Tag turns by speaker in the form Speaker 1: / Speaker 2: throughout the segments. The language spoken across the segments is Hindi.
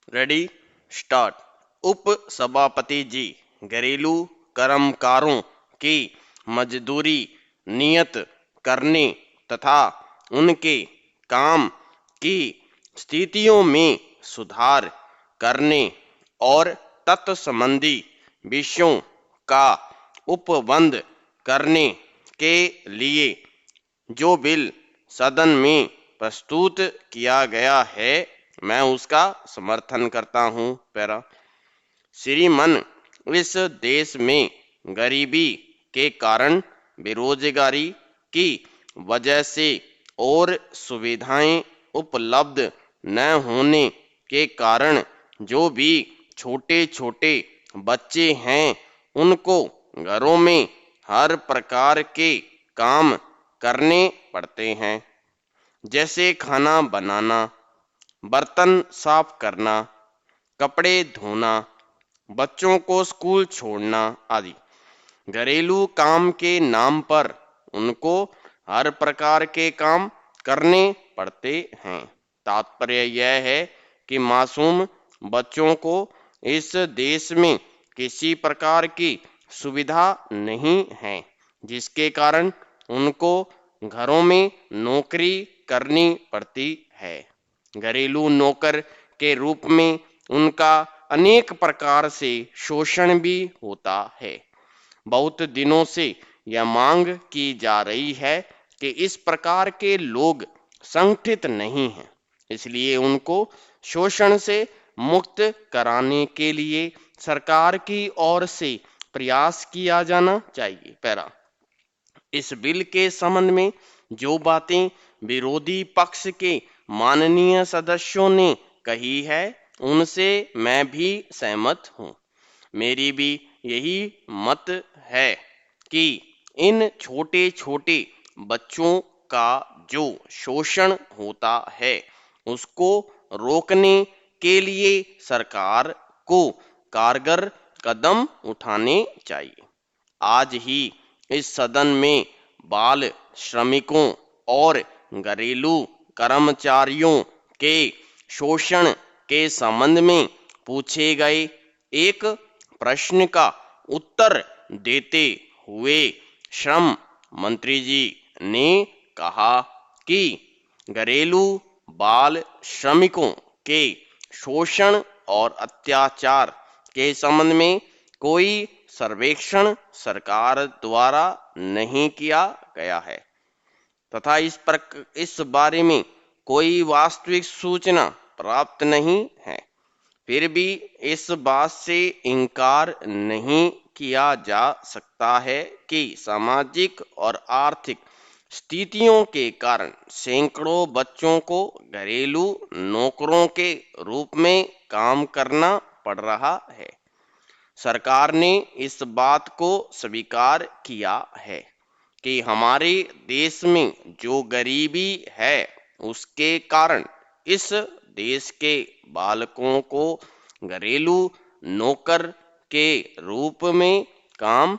Speaker 1: Ready start. उप सभापति जी घरेलू कर्मकारों की मजदूरी नियत करने तथा उनके काम की स्थितियों में सुधार करने और तत्संबंधी विषयों का उपबंध करने के लिए जो बिल सदन में प्रस्तुत किया गया है, मैं उसका समर्थन करता हूँ। पैरा श्रीमन, इस देश में गरीबी के कारण, बेरोजगारी की वजह से और सुविधाएं उपलब्ध न होने के कारण जो भी छोटे छोटे बच्चे हैं उनको घरों में हर प्रकार के काम करने पड़ते हैं, जैसे खाना बनाना, बर्तन साफ करना, कपड़े धोना, बच्चों को स्कूल छोड़ना आदि। घरेलू काम के नाम पर उनको हर प्रकार के काम करने पड़ते हैं। तात्पर्य यह है कि मासूम बच्चों को इस देश में किसी प्रकार की सुविधा नहीं है, जिसके कारण उनको घरों में नौकरी करनी पड़ती है। घरेलू नौकर के रूप में उनका अनेक प्रकार से शोषण भी होता है। बहुत दिनों से यह मांग की जा रही है कि इस प्रकार के लोग संगठित नहीं हैं, इसलिए उनको शोषण से मुक्त कराने के लिए सरकार की ओर से प्रयास किया जाना चाहिए। पैरा इस बिल के संबंध में जो बातें विरोधी पक्ष के माननीय सदस्यों ने कही है, उनसे मैं भी सहमत हूँ। मेरी भी यही मत है कि इन छोटे छोटे बच्चों का जो शोषण होता है उसको रोकने के लिए सरकार को कारगर कदम उठाने चाहिए। आज ही इस सदन में बाल श्रमिकों और घरेलू कर्मचारियों के शोषण के संबंध में पूछे गए एक प्रश्न का उत्तर देते हुए श्रम मंत्री जी ने कहा कि घरेलू बाल श्रमिकों के शोषण और अत्याचार के संबंध में कोई सर्वेक्षण सरकार द्वारा नहीं किया गया है तथा इस बारे में कोई वास्तविक सूचना प्राप्त नहीं है। फिर भी इस बात से इनकार नहीं किया जा सकता है कि सामाजिक और आर्थिक स्थितियों के कारण सैकड़ों बच्चों को घरेलू नौकरों के रूप में काम करना पड़ रहा है। सरकार ने इस बात को स्वीकार किया है कि हमारे देश में जो गरीबी है उसके कारण इस देश के बालकों को घरेलू नौकर के रूप में काम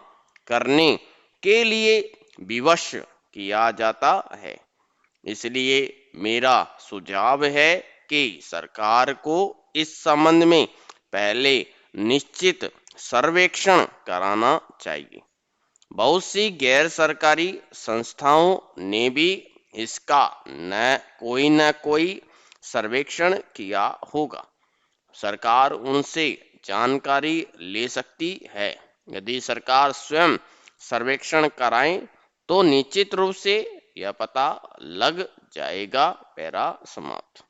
Speaker 1: करने के लिए विवश किया जाता है। इसलिए मेरा सुझाव है कि सरकार को इस संबंध में पहले निश्चित सर्वेक्षण कराना चाहिए। बहुत सी गैर सरकारी संस्थाओं ने भी इसका न कोई सर्वेक्षण किया होगा। सरकार उनसे जानकारी ले सकती है। यदि सरकार स्वयं सर्वेक्षण कराए तो निश्चित रूप से यह पता लग जाएगा। पैरा समाप्त।